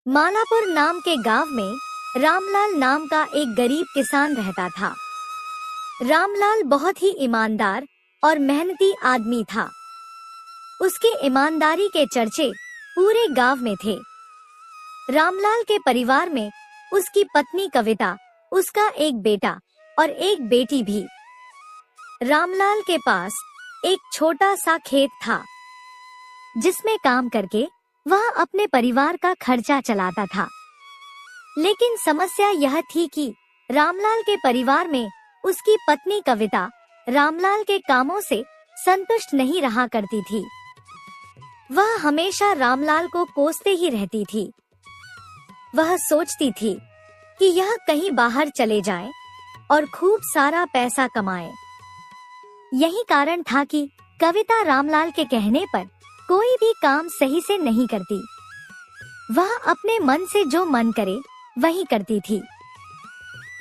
मालापुर नाम के गांव में रामलाल नाम का एक गरीब किसान रहता था। रामलाल बहुत ही ईमानदार और मेहनती आदमी था। उसके ईमानदारी के चर्चे पूरे गांव में थे। रामलाल के परिवार में उसकी पत्नी कविता, उसका एक बेटा और एक बेटी भी। रामलाल के पास एक छोटा सा खेत था, जिसमें काम करके वह अपने परिवार का खर्चा चलाता था। लेकिन समस्या यह थी कि रामलाल के परिवार में उसकी पत्नी कविता रामलाल के कामों से संतुष्ट नहीं रहा करती थी। वह हमेशा रामलाल को कोसते ही रहती थी। वह सोचती थी कि यह कहीं बाहर चले जाए और खूब सारा पैसा कमाए। यही कारण था कि कविता रामलाल के कहने पर कोई भी काम सही से नहीं करती। वह अपने मन से जो मन करे वही करती थी।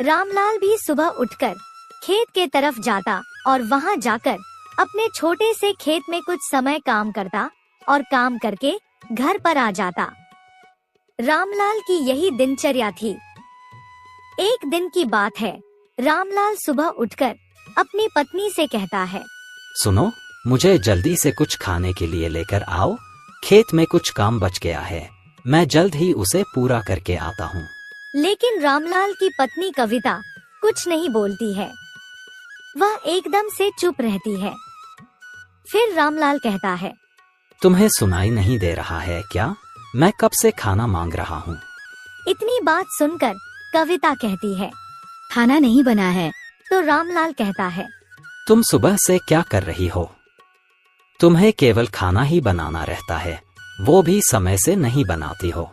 रामलाल भी सुबह उठकर खेत के तरफ जाता और वहां जाकर अपने छोटे से खेत में कुछ समय काम करता और काम करके घर पर आ जाता। रामलाल की यही दिनचर्या थी। एक दिन की बात है, रामलाल सुबह उठकर अपनी पत्नी से कहता है, सुनो, मुझे जल्दी से कुछ खाने के लिए लेकर आओ। खेत में कुछ काम बच गया है, मैं जल्द ही उसे पूरा करके आता हूँ। लेकिन रामलाल की पत्नी कविता कुछ नहीं बोलती है। वह एकदम से चुप रहती है। फिर रामलाल कहता है, तुम्हें सुनाई नहीं दे रहा है क्या? मैं कब से खाना मांग रहा हूँ। इतनी बात सुनकर कविता कहती है, खाना नहीं बना है। तो रामलाल कहता है, तुम सुबह से क्या कर रही हो? तुम्हें केवल खाना ही बनाना रहता है, वो भी समय से नहीं बनाती हो।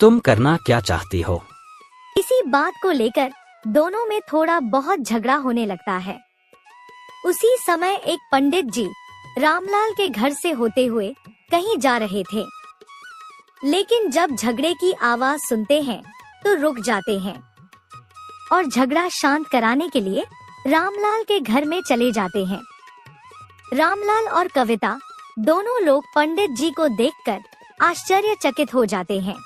तुम करना क्या चाहती हो? इसी बात को लेकर दोनों में थोड़ा बहुत झगड़ा होने लगता है। उसी समय एक पंडित जी रामलाल के घर से होते हुए कहीं जा रहे थे। लेकिन जब झगड़े की आवाज सुनते हैं तो रुक जाते हैं और झगड़ा शांत कराने के लिए रामलाल के घर में चले जाते हैं। रामलाल और कविता दोनों लोग पंडित जी को देखकर आश्चर्यचकित हो जाते हैं।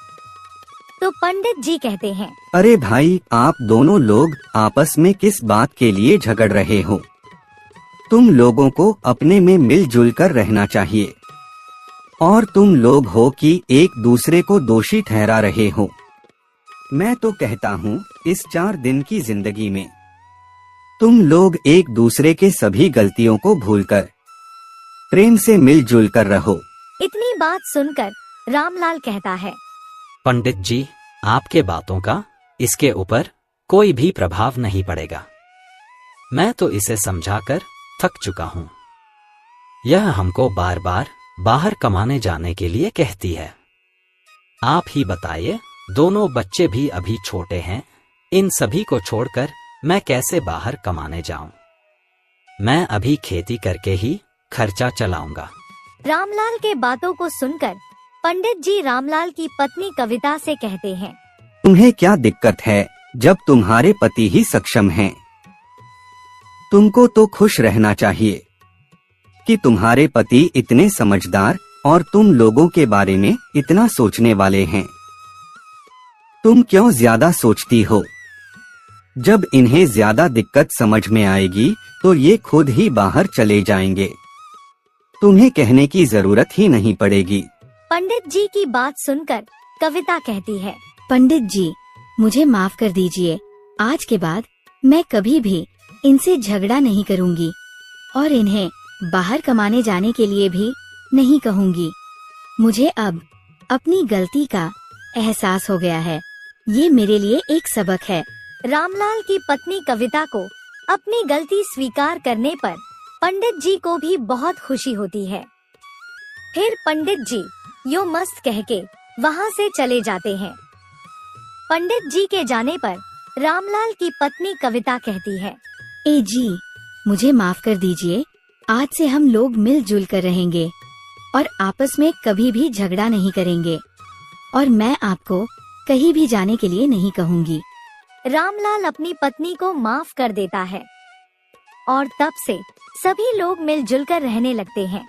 तो पंडित जी कहते हैं, अरे भाई, आप दोनों लोग आपस में किस बात के लिए झगड़ रहे हो? तुम लोगों को अपने में मिलजुल कर रहना चाहिए और तुम लोग हो कि एक दूसरे को दोषी ठहरा रहे हो। मैं तो कहता हूँ इस 4 दिन की जिंदगी में तुम लोग एक दूसरे के सभी गलतियों को भूलकर प्रेम से मिलजुल कर रहो। इतनी बात सुनकर रामलाल कहता है, पंडित जी, आपके बातों का इसके ऊपर कोई भी प्रभाव नहीं पड़ेगा। मैं तो इसे समझाकर थक चुका हूँ। यह हमको बार बार बाहर कमाने जाने के लिए कहती है। आप ही बताइए, दोनों बच्चे भी अभी छोटे हैं, इन सभी को छोड़कर मैं कैसे बाहर कमाने जाऊं? मैं अभी खेती करके ही खर्चा चलाऊंगा। रामलाल के बातों को सुनकर पंडित जी रामलाल की पत्नी कविता से कहते हैं, तुम्हें क्या दिक्कत है जब तुम्हारे पति ही सक्षम हैं? तुमको तो खुश रहना चाहिए कि तुम्हारे पति इतने समझदार और तुम लोगों के बारे में इतना सोचने वाले हैं। तुम क्यों ज्यादा सोचती हो? जब इन्हें ज्यादा दिक्कत समझ में आएगी तो ये खुद ही बाहर चले जाएंगे। तुम्हें कहने की जरूरत ही नहीं पड़ेगी। पंडित जी की बात सुनकर कविता कहती है, पंडित जी, मुझे माफ कर दीजिए। आज के बाद मैं कभी भी इनसे झगड़ा नहीं करूंगी और इन्हें बाहर कमाने जाने के लिए भी नहीं कहूंगी। मुझे अब अपनी गलती का एहसास हो गया है। ये मेरे लिए एक सबक है। रामलाल की पत्नी कविता को अपनी गलती स्वीकार करने पर पंडित जी को भी बहुत खुशी होती है। फिर पंडित जी यो मस्त कह के वहाँ से चले जाते हैं। पंडित जी के जाने पर रामलाल की पत्नी कविता कहती है, ए जी, मुझे माफ कर दीजिए। आज से हम लोग मिलजुल कर रहेंगे और आपस में कभी भी झगड़ा नहीं करेंगे और मैं आपको कहीं भी जाने के लिए नहीं कहूँगी। रामलाल अपनी पत्नी को माफ कर देता है और तब से सभी लोग मिलजुल कर रहने लगते हैं।